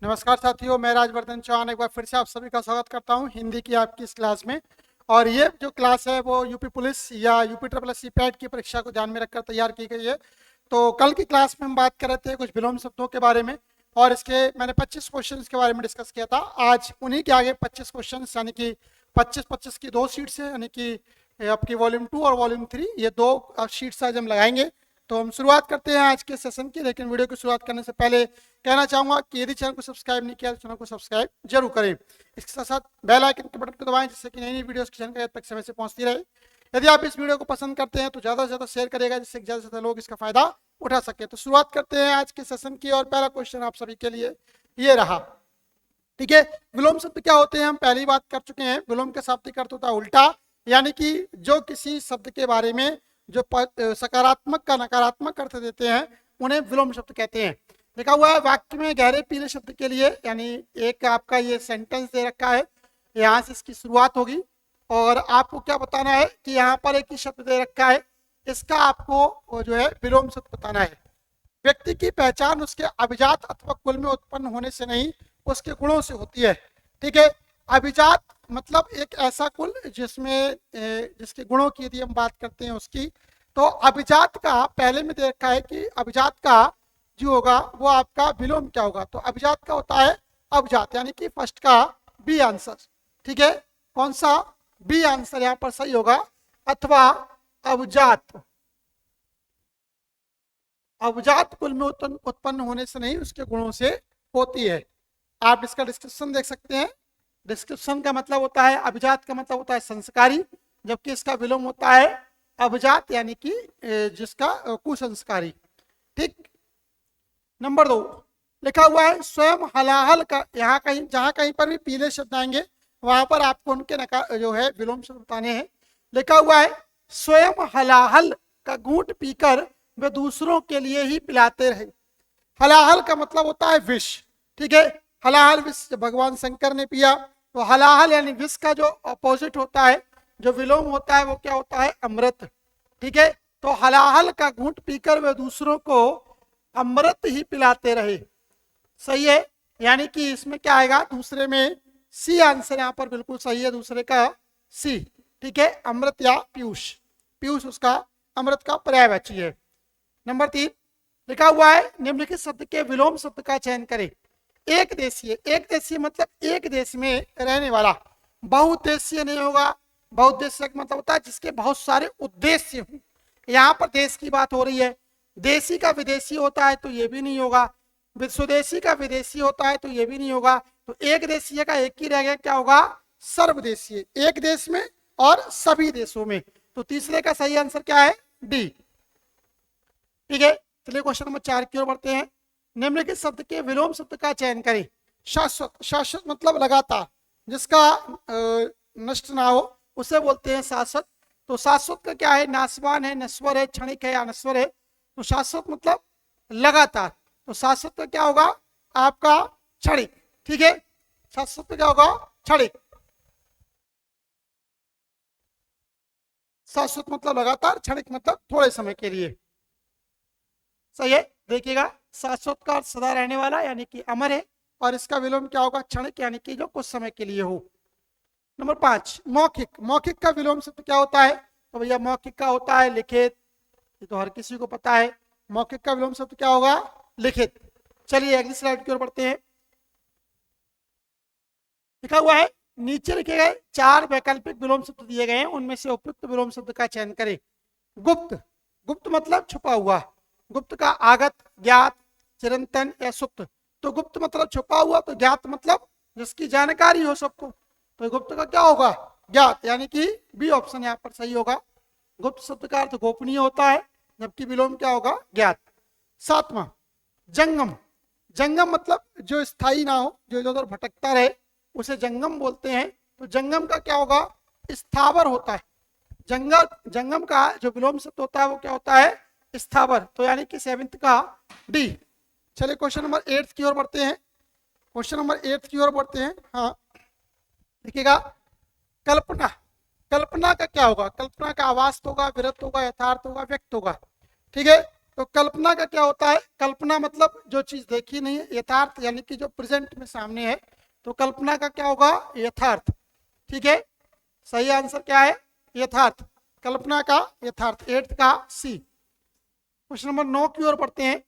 नमस्कार साथियों, मैं राजवर्धन चौहान एक बार फिर से आप सभी का स्वागत करता हूं हिंदी की आपकी इस क्लास में। और ये जो क्लास है वो यूपी पुलिस या UP triple S C PET की परीक्षा को ध्यान में रखकर तैयार की गई है। तो कल की क्लास में हम बात कर रहे थे कुछ विलोम शब्दों के बारे में और इसके मैंने 25 क्वेश्चन के बारे में डिस्कस किया था। आज उन्हीं के आगे 25 क्वेश्चन यानी कि 25-25 की दो शीट्स है, यानी कि आपकी वॉल्यूम 2 और वॉल्यूम 3 ये दो शीट्स आज हम लगाएंगे। तो हम शुरुआत करते हैं आज के सेशन की, लेकिन वीडियो की शुरुआत करने से पहले कहना चाहूंगा कि यदि चैनल को सब्सक्राइब नहीं किया तो चैनल को सब्सक्राइब जरूर करें। इसके साथ साथ बेल आइकन के बटन को दबाएं जिससे कि नई नई वीडियोस की जानकारी तक समय से पहुंचती रहे। यदि आप इस वीडियो को पसंद करते हैं तो ज़्यादा से ज़्यादा शेयर करेगा जिससे ज़्यादा से ज़्यादा लोग इसका फायदा उठा सके। तो शुरुआत करते हैं आज के सेशन की और पहला क्वेश्चन आप सभी के लिए ये रहा। ठीक है, विलोम शब्द क्या होते हैं हम पहली बात कर चुके हैं। विलोम का शाब्दिक अर्थ होता है उल्टा, यानी कि जो किसी शब्द के बारे में जो सकारात्मक का नकारात्मक अर्थ देते हैं उन्हें विलोम शब्द कहते हैं। लिखा हुआ है वाक्य में गहरे पीले शब्द के लिए, यानी एक आपका ये सेंटेंस दे रखा है, यहाँ से इसकी शुरुआत होगी और आपको क्या बताना है कि यहाँ पर एक ही शब्द दे रखा है, इसका आपको जो है विलोम शब्द बताना है। व्यक्ति की पहचान उसके अभिजात अथवा कुल में उत्पन्न होने से नहीं उसके गुणों से होती है। ठीक है, अभिजात मतलब एक ऐसा कुल जिसमें जिसके गुणों की यदि हम बात करते हैं उसकी, तो अभिजात का पहले में दे रखा है कि अभिजात का जो होगा वो आपका विलोम क्या होगा। तो अभिजात का होता है अभिजात, यानी कि फर्स्ट का बी आंसर। ठीक है, कौन सा बी आंसर यहाँ पर सही होगा, अथवा अभिजात। अभिजात कुल में उत्पन्न होने से नहीं उसके गुणों से होती है। आप इसका डिस्क्रिप्शन देख सकते हैं। डिस्क्रिप्शन का मतलब होता है अभिजात का मतलब होता है संस्कारी, जबकि इसका विलोम होता है अभिजात यानी कि जिसका कुसंस्कारी। ठीक, नंबर 2 लिखा हुआ है स्वयं हलाहल का। यहाँ कहीं जहां कहीं पर भी पीले शब्द आएंगे वहां पर आपको उनके जो है विलोम शब्द बताने हैं। लिखा हुआ है स्वयं हलाहल का घूंट पीकर वे दूसरों के लिए ही पिलाते रहे। हलाहल का मतलब होता है विष। ठीक है, हलाहल विष भगवान शंकर ने पिया, तो हलाहल यानी विष का जो अपोजिट होता है, जो विलोम होता है वो क्या होता है, अमृत। ठीक है, तो हलाहल का घूंट पीकर वे दूसरों को अमृत ही पिलाते रहे। सही है, यानी कि इसमें क्या आएगा, दूसरे में सी आंसर यहाँ पर बिल्कुल सही है, दूसरे का सी। ठीक है, अमृत या पीयूष, पीयूष उसका अमृत का पर्यायवाची है। नंबर 3 लिखा हुआ है निम्नलिखित शब्द के विलोम शब्द का चयन करें। एक देशीय, एक देशीय मतलब एक देश में रहने वाला। बहुउद्देशीय नहीं होगा, बहुउद्देशीय का मतलब होता है जिसके बहुत सारे उद्देश्य हों। यहाँ पर देश की बात हो रही है। देशी का विदेशी होता है तो ये भी नहीं होगा, स्वदेशी का विदेशी होता है तो ये भी नहीं होगा। तो एक देशीय का एक ही रह गया, क्या होगा, सर्वदेशीय, एक देश में और सभी देशों में। तो तीसरे का सही आंसर क्या है, डी। ठीक है, चलिए क्वेश्चन नंबर 4 की ओर बढ़ते हैं। निम्नलिखित शब्द के विलोम शब्द का चयन करें। शाश्वत, शाश्वत मतलब लगातार, जिसका नष्ट ना हो उसे बोलते हैं शाश्वत। तो शाश्वत का क्या है, नाशवान है, नश्वर है, क्षणिक है या नश्वर है। तो शाश्वत मतलब लगातार, तो शाश्वत का क्या होगा आपका क्षणिक। ठीक है, शाश्वत का क्या होगा, क्षणिक। शाश्वत मतलब लगातार, क्षणिक मतलब थोड़े समय के लिए। सही है, देखिएगा शाश्वत का अर्थ सदा रहने वाला यानी कि अमर है, और इसका विलोम क्या होगा, क्षणिक यानी कि जो कुछ समय के लिए हो। नंबर 5 मौखिक, मौखिक का विलोम शब्द क्या होता है, तो भैया मौखिक का होता है लिखित, ये तो हर किसी को पता है। मौखिक का विलोम शब्द क्या होगा, लिखित। चलिए अगली स्लाइड की ओर बढ़ते हैं। लिखा हुआ है नीचे लिखे गए 4 वैकल्पिक विलोम शब्द दिए गए हैं, उनमें से उपयुक्त विलोम शब्द का चयन करें। गुप्त, गुप्त मतलब छुपा हुआ। गुप्त का आगत, ज्ञात, चिरंतन या सुप्त। तो गुप्त मतलब छुपा हुआ, तो ज्ञात मतलब जिसकी जानकारी हो सबको, तो गुप्त का क्या होगा, ज्ञात, यानी कि बी ऑप्शन यहाँ पर सही होगा। गुप्त शब्द का अर्थ गोपनीय होता है, जबकि विलोम क्या होगा, ज्ञात। 7वां जंगम, जंगम मतलब जो स्थायी ना हो, जो इधर उधर भटकता रहे उसे जंगम बोलते हैं। तो जंगम का क्या होगा, स्थावर होता है। जंगम का जो विलोम शब्द होता है वो क्या होता है, स्थावर। तो यानी कि 7th का डी। चलिए क्वेश्चन नंबर 8 की ओर बढ़ते हैं। क्वेश्चन नंबर 8 की ओर बढ़ते हैं। हाँ देखिएगा, कल्पना, कल्पना का क्या होगा, कल्पना का आवास होगा, विरत होगा, यथार्थ होगा, व्यक्त होगा। ठीक है, तो कल्पना का क्या होता है, कल्पना मतलब जो चीज देखी नहीं है, यथार्थ यानी कि जो प्रेजेंट में सामने है, तो कल्पना का क्या होगा, यथार्थ। ठीक है, सही आंसर क्या है, यथार्थ, कल्पना का यथार्थ, 8th का सी। क्वेश्चन नंबर 9 की ओर बढ़ते हैं।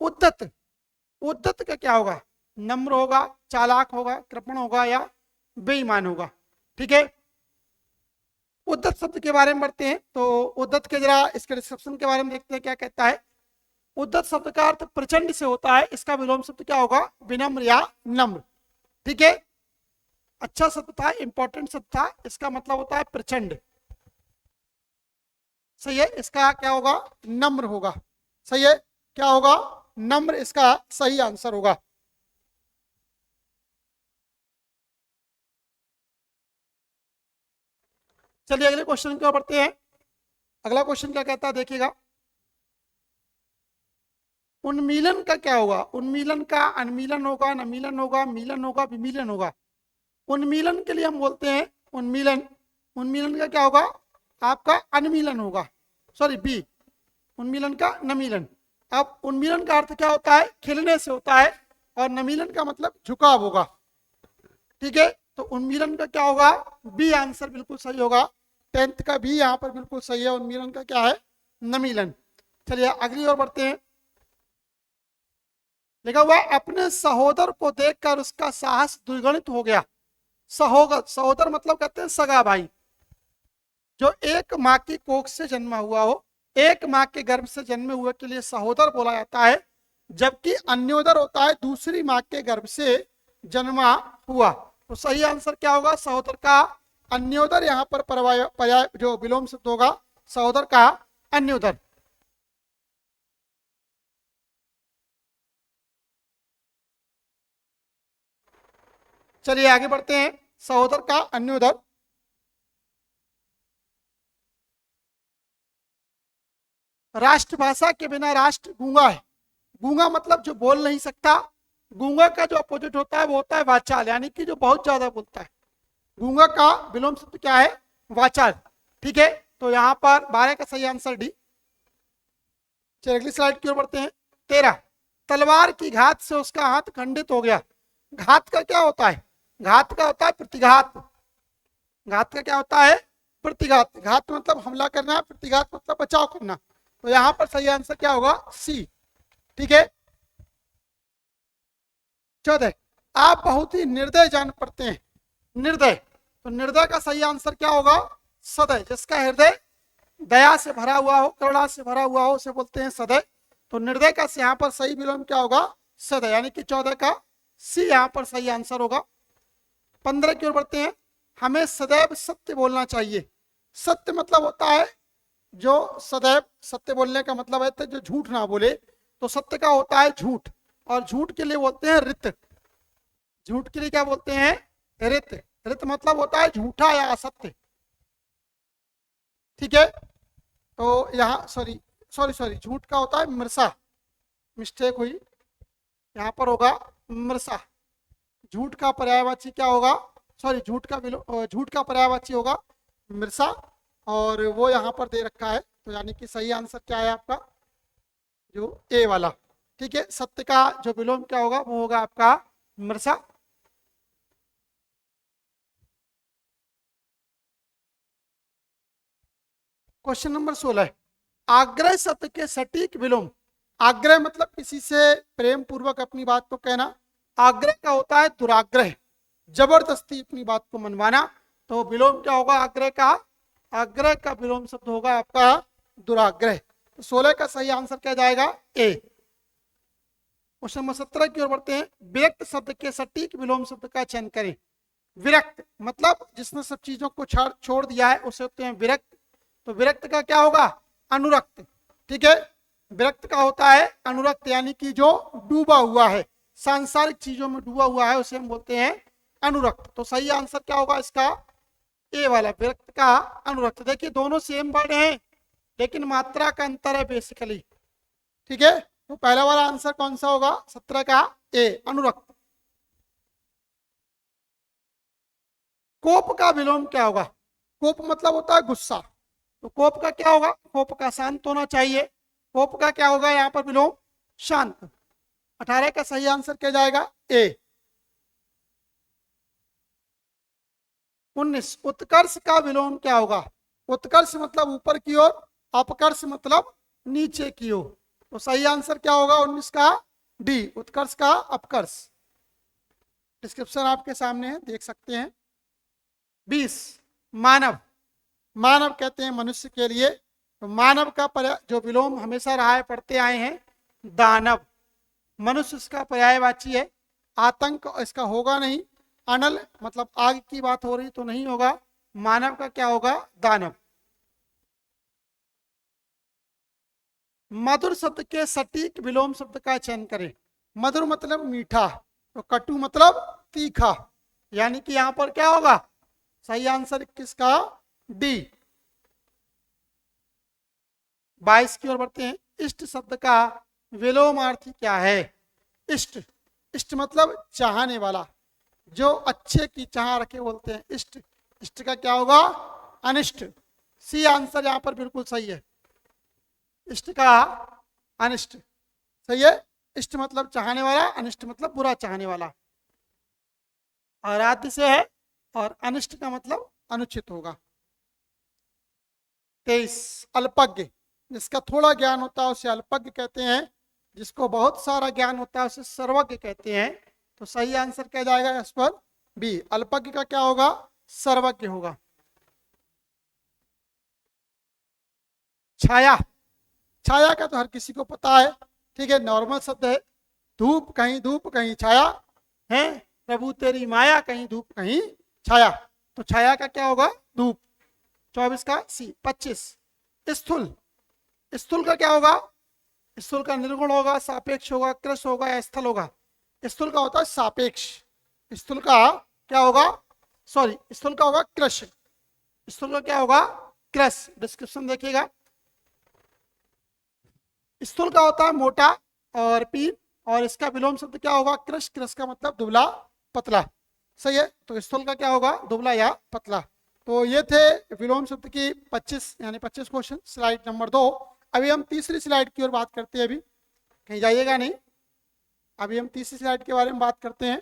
उद्धत, उद्धत का क्या होगा, नम्र होगा, चालाक होगा, कृपण होगा या बेईमान होगा। ठीक है, उद्धत शब्द के बारे में बढ़ते हैं। तो उद्धत के जरा इसके डिस्क्रिप्शन के बारे में देखते हैं क्या कहता है। उद्धत शब्द का अर्थ प्रचंड से होता है, इसका विलोम शब्द क्या होगा, विनम्र या नम्र। ठीक है, अच्छा शब्द था, इंपॉर्टेंट शब्द था, इसका मतलब होता है प्रचंड। सही है, इसका क्या होगा, नम्र होगा। सही है, क्या होगा, नम्र, इसका सही आंसर होगा। चलिए अगले क्वेश्चन की ओर बढ़ते हैं। अगला क्वेश्चन क्या कहता है देखिएगा, उन्मीलन का क्या होगा, उन्मीलन का अनमीलन होगा, नमीलन होगा, मिलन होगा, विमीलन होगा। उन्मीलन के लिए हम बोलते हैं उन्मीलन, उन्मीलन का क्या होगा, आपका अनमीलन होगा, सॉरी बी, उन्मीलन का नमीलन। अब उन्मीलन का अर्थ क्या होता है, खिलने से होता है, और नमीलन का मतलब झुकाव होगा। ठीक है, तो उन्मीलन का क्या होगा, बी आंसर बिल्कुल सही होगा, 10th का बी यहाँ पर बिल्कुल सही है। उन्मीलन का क्या है, नमीलन। चलिए अगली ओर बढ़ते हैं। लिखा हुआ अपने सहोदर को देखकर उसका साहस द्विगुणित हो गया। सहोदर, सहोदर मतलब कहते हैं सगा भाई, जो एक माँ की कोख से जन्मा हुआ हो, एक माँ के गर्भ से जन्मे हुए के लिए सहोदर बोला जाता है, जबकि अन्योदर होता है दूसरी माँ के गर्भ से जन्मा हुआ। तो सही आंसर क्या होगा, सहोदर का अन्योदर, यहाँ पर पर्याय जो विलोम शब्द होगा, सहोदर का अन्योदर। चलिए आगे बढ़ते हैं, सहोदर का अन्योदर। राष्ट्रभाषा के बिना राष्ट्र गूंगा है। गूंगा मतलब जो बोल नहीं सकता, गूंगा का जो अपोजिट होता है वो होता है वाचाल, यानी कि जो बहुत ज्यादा बोलता है। गूंगा का विलोम शब्द क्या है, वाचाल। ठीक है, तो यहाँ पर 12 का सही आंसर डी। चलिए अगली स्लाइड की ओर बढ़ते हैं। 13, तलवार की घात से उसका हाथ खंडित हो गया। घात का क्या होता है, घात का होता है प्रतिघात। घात का क्या होता है, प्रतिघात। घात मतलब हमला करना, प्रतिघात मतलब बचाव करना। तो यहाँ पर सही आंसर क्या होगा, सी। ठीक है, 14, आप बहुत ही निर्दय जान पड़ते हैं। निर्दय, तो निर्दय का सही आंसर क्या होगा, सदय, जिसका हृदय दया से भरा हुआ हो, करुणा से भरा हुआ हो, उसे बोलते हैं सदय। तो निर्दय का यहाँ पर सही विलोम क्या होगा, सदय, यानी कि 14 का सी यहाँ पर सही आंसर होगा। 15 की ओर बढ़ते हैं। हमें सदैव सत्य बोलना चाहिए। सत्य मतलब होता है जो सदैव, सत्य बोलने का मतलब है जो झूठ ना बोले, तो सत्य का होता है झूठ, और झूठ के लिए बोलते हैं रित। झूठ के लिए क्या बोलते हैं, रित। रित मतलब होता है झूठा या असत्य। ठीक है, तो यहाँ सॉरी सॉरी सॉरी झूठ का होता है मृषा, मिस्टेक हुई, यहाँ पर होगा मृषा। झूठ का पर्यायवाची क्या होगा, सॉरी झूठ का पर्यायवाची होगा मृषा, और वो यहाँ पर दे रखा है। तो यानी कि सही आंसर क्या है आपका, जो ए वाला। ठीक है, सत्य का जो विलोम क्या होगा वो होगा आपका मृषा। क्वेश्चन नंबर 16, आग्रह शब्द के सटीक विलोम। आग्रह मतलब किसी से प्रेम पूर्वक अपनी बात को कहना। आग्रह का होता है दुराग्रह, जबरदस्ती अपनी बात को मनवाना। तो विलोम क्या होगा आग्रह का, आग्रह का विलोम शब्द होगा आपका दुराग्रह। तो 16 का सही आंसर क्या जाएगा, ए। क्वेश्चन नंबर 17 की ओर बढ़ते हैं। विरक्त शब्द के सटीक विलोम शब्द का चयन करें। विरक्त मतलब जिसने सब चीजों को छोड़ दिया है उसे होते हैं विरक्त। तो विरक्त का क्या होगा, अनुरक्त। ठीक है, विरक्त का होता है अनुरक्त, यानी कि जो डूबा हुआ है, सांसारिक चीजों में डूबा हुआ है, उसे हम बोलते हैं अनुरक्त। तो सही आंसर क्या होगा इसका, ए वाला, विरक्त का अनुरक्त। देखिए दोनों सेम वर्ड हैं, लेकिन मात्रा का अंतर है बेसिकली। ठीक है, तो पहला वाला आंसर कौन सा होगा, 17 का ए, अनुरक्त। कोप का विलोम क्या होगा, कोप मतलब होता है गुस्सा। तो कोप का क्या होगा, कोप का शांत होना चाहिए। पोप का क्या होगा यहाँ पर विलोम? शांत। 18 का सही आंसर क्या जाएगा? ए। 19 उत्कर्ष का विलोम क्या होगा? उत्कर्ष मतलब ऊपर की ओर, अपकर्ष मतलब नीचे की ओर। तो सही आंसर क्या होगा 19 का? डी, उत्कर्ष का अपकर्ष। डिस्क्रिप्शन आपके सामने है, देख सकते हैं। 20 मानव। मानव कहते हैं मनुष्य के लिए। तो मानव का जो विलोम हमेशा रहा है, पढ़ते आए हैं, दानव। मनुष्य इसका पर्यायवाची है। आतंक इसका होगा नहीं। अनल मतलब आग की बात हो रही तो नहीं होगा। मानव का क्या होगा? दानव। मधुर शब्द के सटीक विलोम शब्द का चयन करें। मधुर मतलब मीठा, तो कटु मतलब तीखा, यानी कि यहां पर क्या होगा? सही आंसर किसका? डी। 22 की ओर बढ़ते हैं। इष्ट शब्द का विलोमार्थी क्या है? इष्ट, इष्ट मतलब चाहने वाला, जो अच्छे की चाह रखे बोलते हैं इष्ट। इष्ट का क्या होगा? अनिष्ट। सी आंसर यहां पर बिल्कुल सही है। इष्ट का अनिष्ट सही है। इष्ट मतलब चाहने वाला, अनिष्ट मतलब बुरा चाहने वाला। आराध्य से है, और अनिष्ट का मतलब अनुचित होगा। 23 अल्पज्ञ। जिसका थोड़ा ज्ञान होता है उसे अल्पज्ञ कहते हैं, जिसको बहुत सारा ज्ञान होता है उसे सर्वज्ञ कहते हैं। तो सही आंसर क्या जाएगा इस पर? बी। अल्पज्ञ का क्या होगा? सर्वज्ञ होगा। छाया। छाया का तो हर किसी को पता है, ठीक है, नॉर्मल शब्द है। धूप कहीं धूप कहीं छाया है, प्रभु तेरी माया कहीं धूप कहीं छाया। तो छाया का क्या होगा? धूप। 24 का सी। 25 स्थूल। स्थूल का क्या होगा? स्थूल का निर्गुण होगा, सापेक्ष होगा, कृश होगा या स्थल होगा? स्थूल का होता है सापेक्ष। स्थूल का क्या होगा? सॉरी, स्थूल का होगा कृश। स्थूल का क्या होगा? कृश। डिस्क्रिप्शन देखिएगा। स्थूल का होता है मोटा और पीन, और इसका विलोम शब्द क्या होगा? कृश। कृश का मतलब दुबला पतला, सही है। तो स्थूल का क्या होगा? दुबला या पतला। तो ये थे विलोम शब्द की 25 यानी 25 क्वेश्चन। Slide number 2। अभी हम तीसरी स्लाइड की ओर बात करते हैं। अभी कहीं जाइएगा नहीं, अभी हम तीसरी स्लाइड के बारे में बात करते हैं।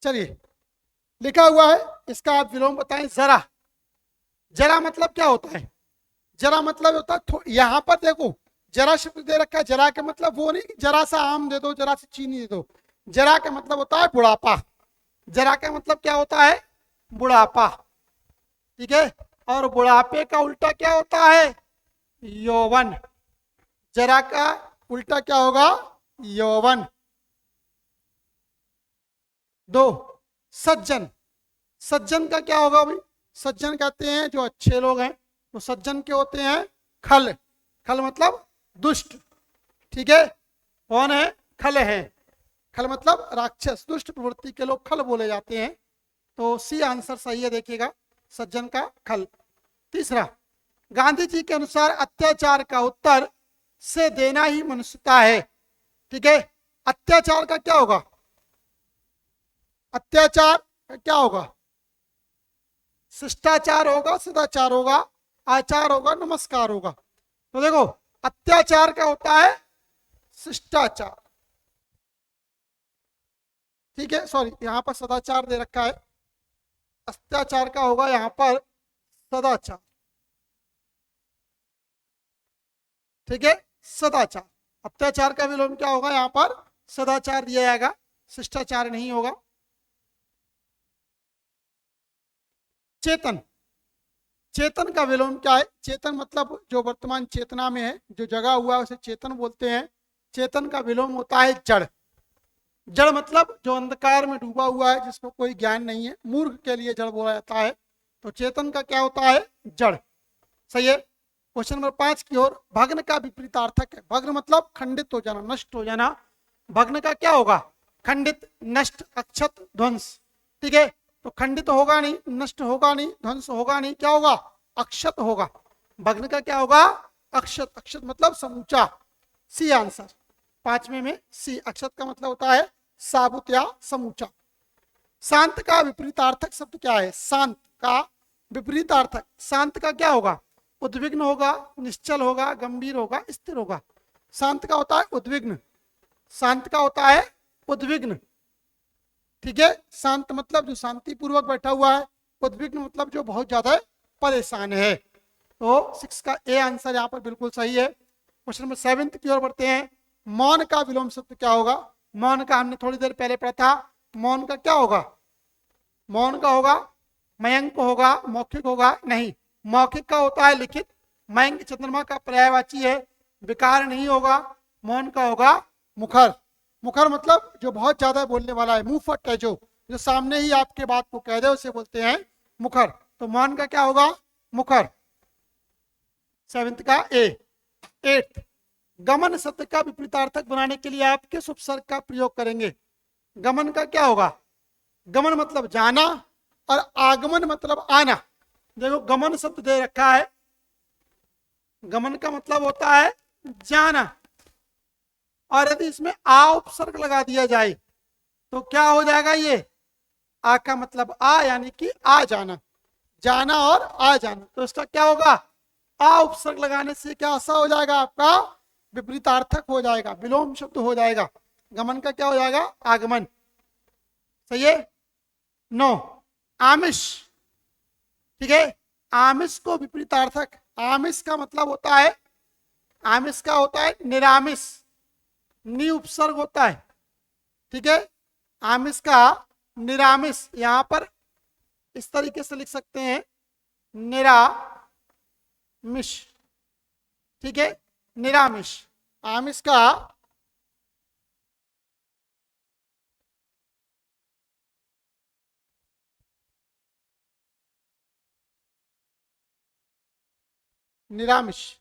चलिए, लिखा हुआ है, इसका आप विलोम बताएं। जरा। जरा मतलब क्या होता है? जरा मतलब होता है यहां पर देखो, जरा शब्द दे रखा है। जरा का मतलब वो नहीं कि जरा सा आम दे दो, जरा सी चीनी दे दो। जरा का मतलब होता है बुढ़ापा। जरा का मतलब क्या होता है? बुढ़ापा, ठीक है। और बुढ़ापे का उल्टा क्या होता है? यौवन। जरा का उल्टा क्या होगा? यौवन। 2 सज्जन। सज्जन का क्या होगा भाई? सज्जन कहते हैं जो अच्छे लोग हैं। तो सज्जन के होते हैं खल। खल मतलब दुष्ट, ठीक है। कौन है? खल है। खल मतलब राक्षस, दुष्ट प्रवृत्ति के लोग खल बोले जाते हैं। तो सी आंसर सही है, देखिएगा, सज्जन का खल। तीसरा, गांधी जी के अनुसार अत्याचार का उत्तर से देना ही मनुष्यता है, ठीक है। अत्याचार का क्या होगा? अत्याचार का क्या होगा? शिष्टाचार होगा, सदाचार होगा, आचार होगा, नमस्कार होगा। तो देखो, अत्याचार का होता है शिष्टाचार, ठीक है। सॉरी, यहां पर सदाचार दे रखा है। अत्याचार का होगा यहां पर सदाचार, ठीक है, सदाचार। अत्याचार का विलोम क्या होगा? यहां पर सदाचार दिया जाएगा, शिष्टाचार नहीं होगा। चेतन। चेतन का विलोम क्या है? चेतन मतलब जो वर्तमान चेतना में है, जो जगा हुआ है उसे चेतन बोलते हैं। चेतन का विलोम होता है जड़। जड़ मतलब जो अंधकार में डूबा हुआ है, जिसको कोई ज्ञान नहीं है, मूर्ख के लिए जड़ बोला जाता है। तो चेतन का क्या होता है? जड़, सही है। क्वेश्चन नंबर 5 की ओर। भग्न का विपरीतार्थक है। भग्न मतलब खंडित हो जाना, नष्ट हो जाना। भग्न का क्या होगा? खंडित, नष्ट, अक्षत, ध्वंस, ठीक है। तो खंडित होगा नहीं, नष्ट होगा नहीं, ध्वंस होगा नहीं, क्या होगा? अक्षत होगा। भग्न का क्या होगा? अक्षत। अक्षत मतलब समूचा। C answer. पांचवें में सी, अक्षत का मतलब होता है साबुत या समूचा। शांत का विपरीतार्थक शब्द क्या है? शांत का विपरीतार्थक, शांत का क्या होगा? उद्विग्न होगा, निश्चल होगा, गंभीर होगा, स्थिर होगा। शांत का होता है उद्विग्न, शांत का होता है उद्विग्न। ठीक है, शांत मतलब जो शांति पूर्वक बैठा हुआ है, उद्विग्न मतलब जो बहुत ज्यादा परेशान है। तो 6 का ए आंसर यहाँ पर बिल्कुल सही है। क्वेश्चन नंबर 7 की ओर बढ़ते हैं। मौन का विलोम शब्द क्या होगा? मौन का हमने थोड़ी देर पहले पढ़ा था। मौन का क्या होगा? मौन का होगा मयंक होगा, मौखिक होगा नहीं, मौखिक का होता है लिखित। मयंक चंद्रमा का पर्यायवाची है, विकार नहीं होगा। मौन का होगा मुखर। मुखर मतलब जो बहुत ज्यादा बोलने वाला है, मुंह फट है, जो सामने ही आपके बात को कह दे उसे बोलते हैं मुखर। तो मौन का क्या होगा? मुखर। 7 का ए। 8 गमन शब्द का विपरीतार्थक बनाने के लिए आप किस उपसर्ग का प्रयोग करेंगे? गमन का क्या होगा? गमन मतलब जाना और आगमन मतलब आना। देखो गमन शब्द दे रखा है, गमन का मतलब होता है जाना, और यदि इसमें आ उपसर्ग लगा दिया जाए तो क्या हो जाएगा? ये आ का मतलब आ, यानी कि आ जाना, जाना और आ जाना। तो इसका क्या होगा? आ उपसर्ग लगाने से क्या ऐसा हो जाएगा? आपका विपरीतार्थक हो जाएगा, विलोम शब्द हो जाएगा। गमन का क्या हो जाएगा? आगमन। सही है। 9 आमिष। ठीक है, आमिष को विपरीतार्थक, आमिष का मतलब होता है, आमिष का होता है निरामिष, नि उपसर्ग होता है। ठीक है, आमिष का निरामिष, यहां पर इस तरीके से लिख सकते हैं निरामिष। ठीक है, निरामिष। आमिष का निरामिष।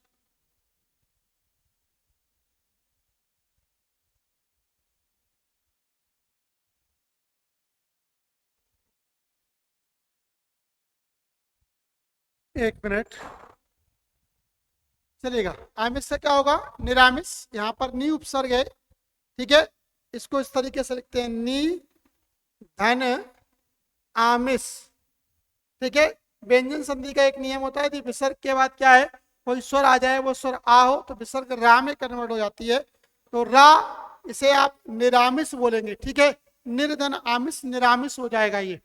एक मिनट चलिएगा। आमिष से क्या होगा? निरामिष। यहाँ पर नी उपसर्ग है। ठीक है, इसको इस तरीके से लिखते हैं नी धन आमिष। ठीक है, व्यंजन संधि का एक नियम होता है, यदि विसर्ग के बाद क्या है, कोई स्वर आ जाए, वो स्वर आ हो तो विसर्ग रा में कन्वर्ट हो जाती है। तो रा, इसे आप निरामिष बोलेंगे। ठीक है, निर्धन आमिष निरामिष हो जाएगा ये।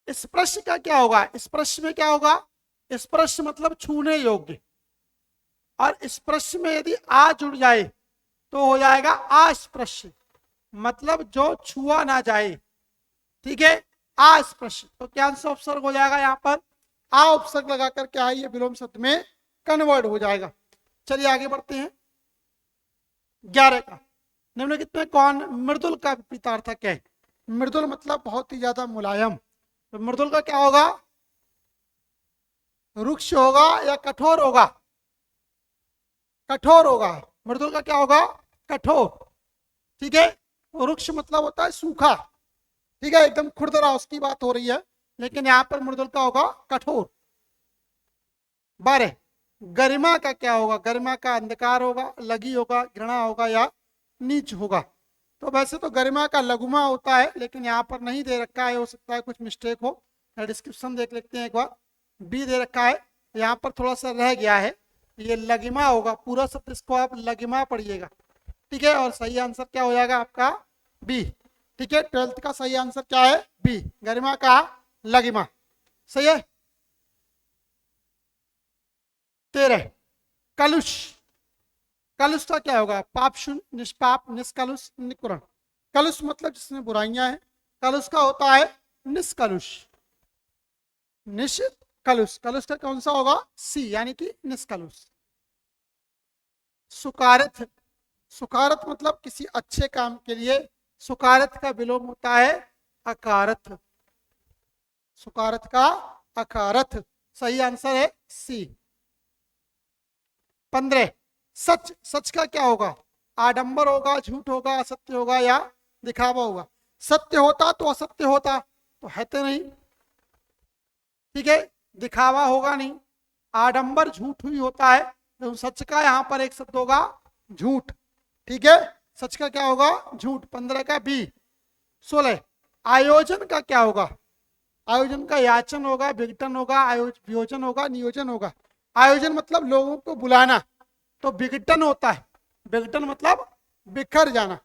स्पर्श का क्या होगा? स्पर्श में क्या होगा? स्पर्श मतलब छूने योग्य, और स्पर्श में यदि आ जुड़ जाए तो हो जाएगा अस्पर्श, मतलब जो छुआ ना जाए। ठीक है, अस्पर्श। तो क्या उपसर्ग हो जाएगा? यहाँ पर आ उपसर्ग लगाकर क्या है, ये विलोम शब्द में कन्वर्ट हो जाएगा। चलिए आगे बढ़ते हैं। 11 का निम्नलिखित में कौन मृदुल का विपरीतार्थक है? मृदुल मतलब बहुत ही ज्यादा मुलायम। तो मृदुल का क्या होगा? रुक्ष होगा या कठोर होगा? कठोर होगा। मृदुल का क्या होगा? कठोर। ठीक है, रुक्ष मतलब होता है सूखा। ठीक है, एकदम खुरदरा उसकी बात हो रही है, लेकिन यहाँ पर मृदुल का होगा कठोर। 12 गरिमा का क्या होगा? गरिमा का अंधकार होगा, लगी होगा, घृणा होगा या नीच होगा? तो वैसे तो गरिमा का लघुमा होता है, लेकिन यहाँ पर नहीं दे रखा है, हो सकता है कुछ मिस्टेक हो। डिस्क्रिप्शन देख लेते हैं एक बार। बी दे रखा है, यहाँ पर थोड़ा सा रह गया है, ये लगिमा होगा। पूरा शब्द इसको आप लगिमा पढ़िएगा। ठीक है, और सही आंसर क्या हो जाएगा आपका? बी। ठीक है, 12th का सही आंसर क्या है? बी, गरिमा का लगिमा। सही है। 13 कलुष। कलुष का क्या होगा? पाप शून्य, निष्पाप, निष्कलुष, निकुरण। कलुष मतलब जिसमें बुराइयां हैं, कलुष का होता है निष्कलुष। निष्कलुष, कलुष का कौन सा होगा? सी, यानी कि निष्कलुष। सुकारथ। सुकारथ मतलब किसी अच्छे काम के लिए, सुकारथ का विलोम होता है अकारथ। सुकारथ का अकारथ। सही आंसर है सी। 15 सच। सच का क्या होगा? आडंबर होगा, झूठ होगा, असत्य होगा या दिखावा होगा? सत्य होता तो असत्य होता, तो है तो नहीं। ठीक है, दिखावा होगा नहीं। आडंबर झूठ ही होता है, तो सच का यहाँ पर एक शब्द होगा झूठ, ठीक है, सच का क्या होगा झूठ। 15 का बी। 16 आयोजन का क्या होगा, आयोजन का याचन होगा, विघटन होगा, वियोजन होगा, नियोजन होगा। आयोजन मतलब लोगों को बुलाना, तो विघटन होता है, विघटन मतलब बिखर जाना।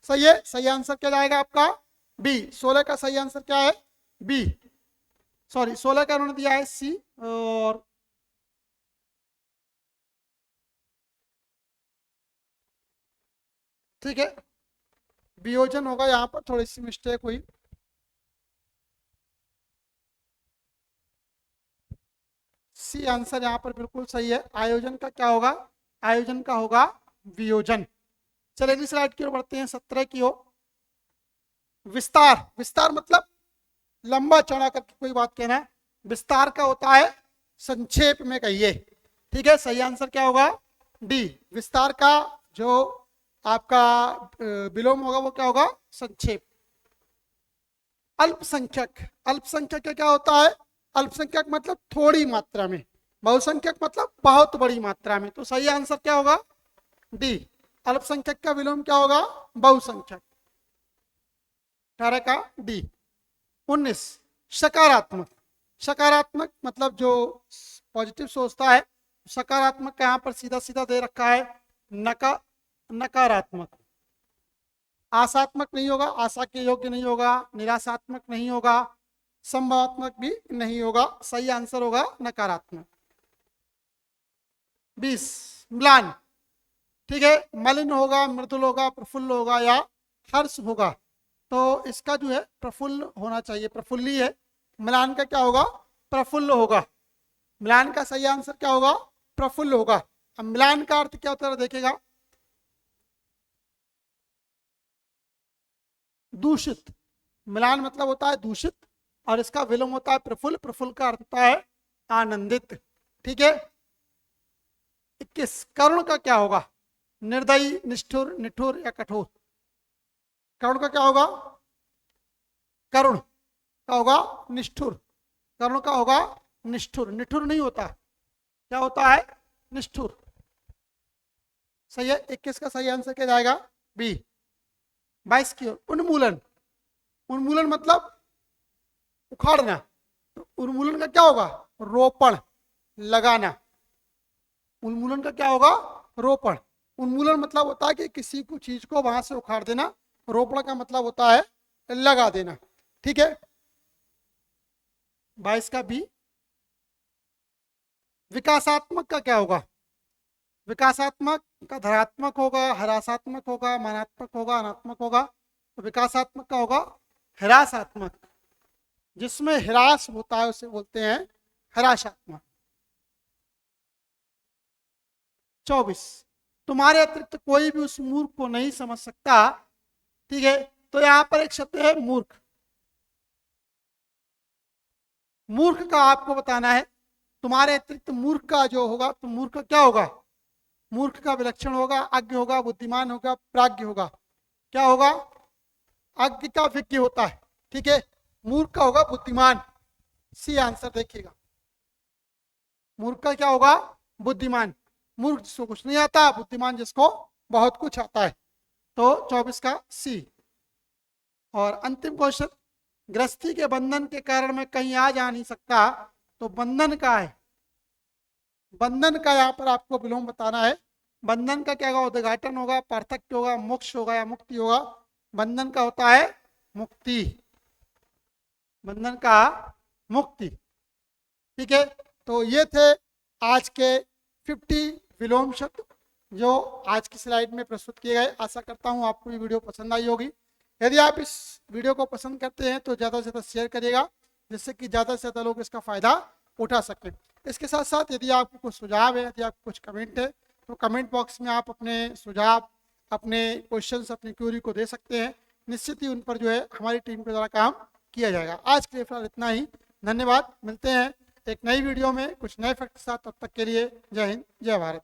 सही है, सही आंसर क्या जाएगा आपका बी। 16 का सही आंसर क्या है बी, सॉरी 16 का उन्होंने दिया है सी, और ठीक है वियोजन होगा, यहाँ पर थोड़ी सी मिस्टेक हुई। सी आंसर यहाँ पर बिल्कुल सही है। आयोजन का क्या होगा, आयोजन का होगा वियोजन। चलिए अगली स्लाइड की ओर बढ़ते हैं, 17 की ओर। विस्तार, विस्तार मतलब लंबा चौड़ा करके कोई बात कहना है। विस्तार का होता है संक्षेप में कहिए, ठीक है, सही आंसर क्या होगा डी। विस्तार का जो आपका विलोम होगा वो क्या होगा संक्षेप। अल्पसंख्यक, अल्पसंख्यक का क्या होता है, अल्पसंख्यक मतलब थोड़ी मात्रा में, बहुसंख्यक मतलब बहुत बड़ी मात्रा में। तो सही आंसर क्या होगा डी। अल्पसंख्यक का विलोम क्या होगा बहुसंख्यक। 18 का डी। 19 सकारात्मक, सकारात्मक मतलब जो पॉजिटिव सोचता है। सकारात्मक का यहाँ पर सीधा सीधा दे रखा है नकारात्मक। आशात्मक नहीं होगा, आशा के योग्य नहीं होगा, निराशात्मक नहीं होगा, संभावनात्मक भी नहीं होगा। सही आंसर होगा नकारात्मक। 20 म्लान, ठीक है, मलिन होगा, मृदुल होगा, प्रफुल्ल होगा या हर्ष होगा। तो इसका जो है प्रफुल्ल होना चाहिए, प्रफुल्ली है। म्लान का क्या होगा प्रफुल्ल होगा। म्लान का सही आंसर क्या होगा प्रफुल्ल होगा। अब म्लान का अर्थ क्या होता है देखेगा, दूषित। म्लान मतलब होता है दूषित, और इसका विलोम होता है प्रफुल्ल। प्रफुल्ल का अर्थ होता है आनंदित, ठीक है। 21 करुण का क्या होगा, निर्दयी, निष्ठुर, निठुर या कठोर। करुण का क्या होगा, करुण का होगा निष्ठुर, करुण का होगा निष्ठुर। निठुर नहीं होता, क्या होता है निष्ठुर। सही है, 21 का सही आंसर क्या जाएगा बी। 22 की ओर उन्मूलन, उन्मूलन मतलब उखाड़ना। तो उन्मूलन का क्या होगा रोपण, लगाना। उन्मूलन का क्या होगा रोपण। उन्मूलन मतलब होता है कि किसी को चीज को वहां से उखाड़ देना। रोपण का मतलब होता है लगा देना, ठीक है। 22 का बी। विकासात्मक का क्या होगा, विकासात्मक का धनात्मक होगा, ह्रासात्मक होगा, मानात्मक होगा, अनात्मक होगा। तो विकासात्मक का होगा ह्रासात्मक, जिसमें ह्रास होता है उसे बोलते हैं ह्रासात्मक। 24 तुम्हारे अतिरिक्त कोई भी उस मूर्ख को नहीं समझ सकता, ठीक है। तो यहां पर एक शब्द है मूर्ख। मूर्ख का आपको बताना है, तुम्हारे अतिरिक्त मूर्ख का जो होगा, तो मूर्ख का क्या होगा, मूर्ख का विलक्षण होगा, अज्ञ होगा, बुद्धिमान होगा, प्राज्ञ होगा। क्या होगा अज्ञ का विज्ञ होता है, ठीक है। मूर्ख का होगा बुद्धिमान। सी आंसर देखिएगा, मूर्ख का क्या होगा बुद्धिमान। मूर्ख जिसको कुछ नहीं आता, बुद्धिमान जिसको बहुत कुछ आता है। तो 24 का सी। और अंतिम क्वेश्चन, गृहस्थी के बंधन के कारण मैं कहीं आ जा नहीं सकता। तो बंधन का है, बंधन का यहाँ पर आपको विलोम बताना है। बंधन का क्या होगा उद्घाटन होगा, पार्थक्य होगा, मोक्ष होगा या मुक्ति होगा। बंधन का होता है मुक्ति, बंधन का मुक्ति, ठीक है। तो ये थे आज के 50 विलोम शब्द जो आज की स्लाइड में प्रस्तुत किए गए। आशा करता हूँ आपको ये वीडियो पसंद आई होगी। यदि आप इस वीडियो को पसंद करते हैं तो ज़्यादा से ज़्यादा शेयर करिएगा, जिससे कि ज़्यादा से ज़्यादा लोग इसका फ़ायदा उठा सकें। इसके साथ साथ यदि आपको कुछ सुझाव है, यदि आपको कुछ कमेंट है, तो कमेंट बॉक्स में आप अपने सुझाव, अपने क्वेश्चंस, अपनी क्यूरी को दे सकते हैं। निश्चित ही उन पर जो है हमारी टीम के द्वारा काम किया जाएगा। आज के लिए फिलहाल इतना ही, धन्यवाद। मिलते हैं एक नई वीडियो में कुछ नए फैक्ट के साथ, तब तक के लिए जय हिंद, जय भारत।